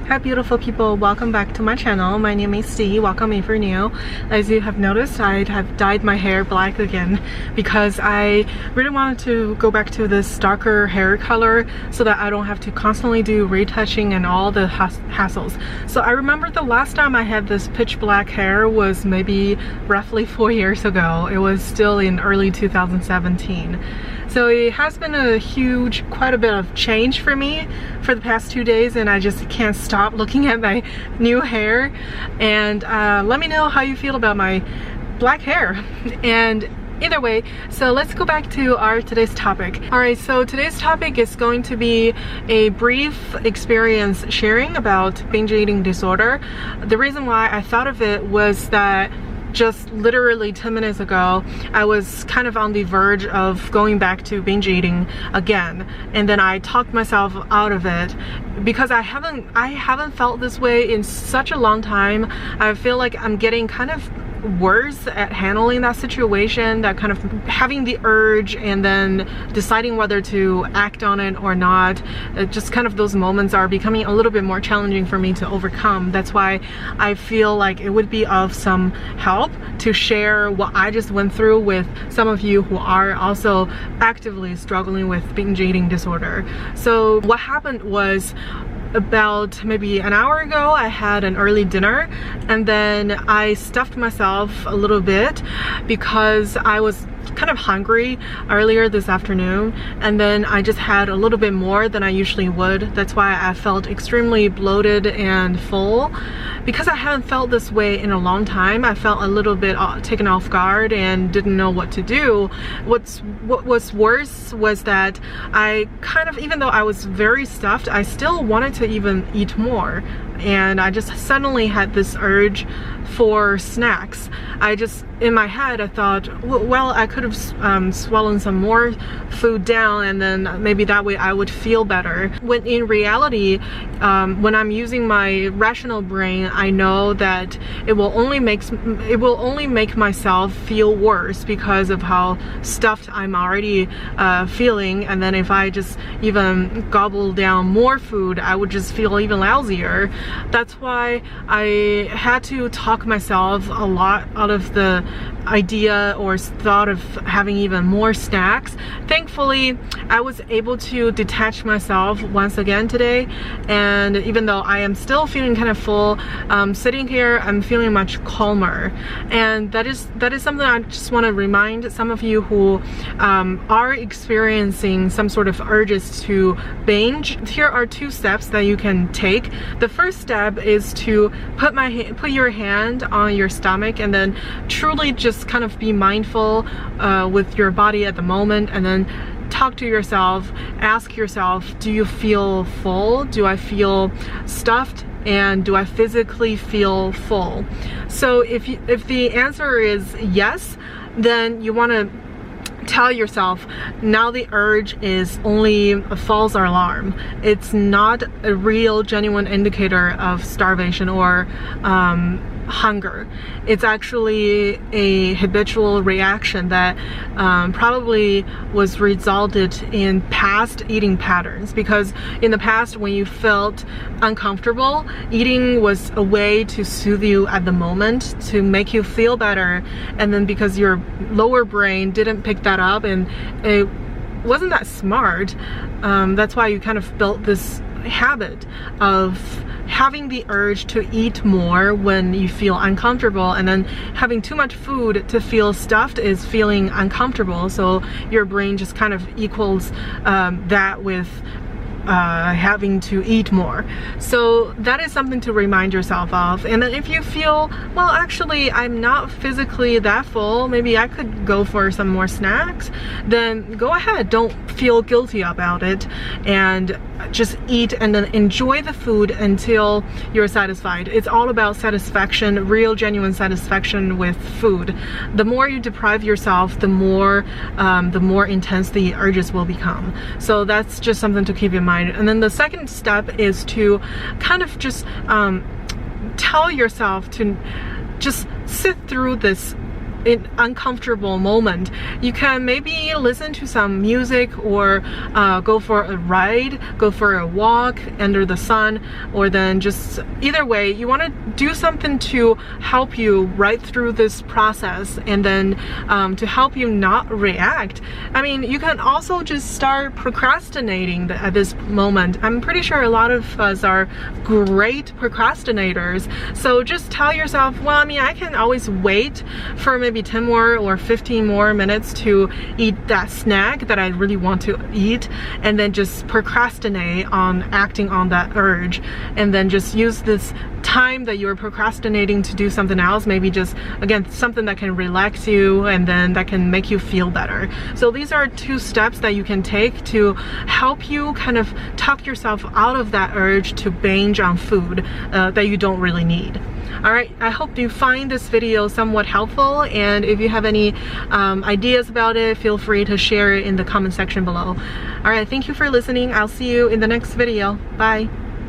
Hi beautiful people, welcome back to my channel. My name is Dee. Welcome if you're new. As you have noticed, I have dyed my hair black again because I really wanted to go back to this darker hair color so that I don't have to constantly do retouching and all the hassles. So I remember the last time I had this pitch black hair was maybe roughly 4 years ago. It was still in early 2017. So it has been a huge, quite a bit of change for me for the past 2 days, and I just can't stop looking at my new hair. And let me know how you feel about my black hair. And either way, so let's go back to our today's topic. Alright, so today's topic is going to be a brief experience sharing about binge eating disorder. The reason why I thought of it was that just literally 10 minutes ago, I was kind of on the verge of going back to binge eating again, and then I talked myself out of it because I haven't felt this way in such a long time. I feel like I'm getting kind of worse at handling that situation, that kind of having the urge and then deciding whether to act on it or not. Just kind of those moments are becoming a little bit more challenging for me to overcome. That's why I feel like it would be of some help to share what I just went through with some of you who are also actively struggling with binge eating disorder. So what happened was, about maybe an hour ago, I had an early dinner, and then I stuffed myself a little bit because I was kind of hungry earlier this afternoon, and then I just had a little bit more than I usually would. That's why I felt extremely bloated and full. Because I haven't felt this way in a long time, I felt a little bit taken off guard and didn't know what to do. What was worse was that I kind of, even though I was very stuffed, I still wanted to even eat more. And I just suddenly had this urge for snacks. In my head, I thought, well, I could have swallowed some more food down, and then maybe that way I would feel better. When in reality, when I'm using my rational brain, I know that it will only make myself feel worse because of how stuffed I'm already feeling. And then if I just even gobble down more food, I would just feel even lousier. That's why I had to talk myself a lot out of the idea or thought of having even more snacks. Thankfully, I was able to detach myself once again today, and even though I am still feeling kind of full, sitting here, I'm feeling much calmer. And that is something I just want to remind some of you who are experiencing some sort of urges to binge. Here are 2 steps that you can take. The first step is to put your hand on your stomach and then truly just kind of be mindful with your body at the moment, and then talk to yourself, ask yourself, do you feel full? Do I feel stuffed? And do I physically feel full? So if the answer is yes, then you want to tell yourself, now the urge is only a false alarm. It's not a real genuine indicator of starvation or hunger. It's actually a habitual reaction that probably was resulted in past eating patterns, because in the past, when you felt uncomfortable, eating was a way to soothe you at the moment, to make you feel better. And then because your lower brain didn't pick that up and it wasn't that smart, that's why you kind of built this habit of having the urge to eat more when you feel uncomfortable, and then having too much food to feel stuffed is feeling uncomfortable. So your brain just kind of equals that with having to eat more. So that is something to remind yourself of. And then if you feel, well, actually I'm not physically that full, maybe I could go for some more snacks, then go ahead. Don't feel guilty about it, and just eat and then enjoy the food until you're satisfied. It's all about satisfaction, real genuine satisfaction with food. The more you deprive yourself, the more intense the urges will become. So that's just something to keep in mind. And then the second step is to kind of just tell yourself to just sit through this an uncomfortable moment, you can maybe listen to some music or go for a ride, go for a walk under the sun, or then just either way, you want to do something to help you right through this process, and then to help you not react. I mean, you can also just start procrastinating at this moment. I'm pretty sure a lot of us are great procrastinators, so just tell yourself, well, I mean, I can always wait for maybe 10 more or 15 more minutes to eat that snack that I really want to eat, and then just procrastinate on acting on that urge, and then just use this time that you're procrastinating to do something else, maybe just, again, something that can relax you and then that can make you feel better. So these are 2 steps that you can take to help you kind of talk yourself out of that urge to binge on food that you don't really need. Alright, I hope you find this video somewhat helpful, and if you have any ideas about it, feel free to share it in the comment section below. Alright, thank you for listening. I'll see you in the next video. Bye!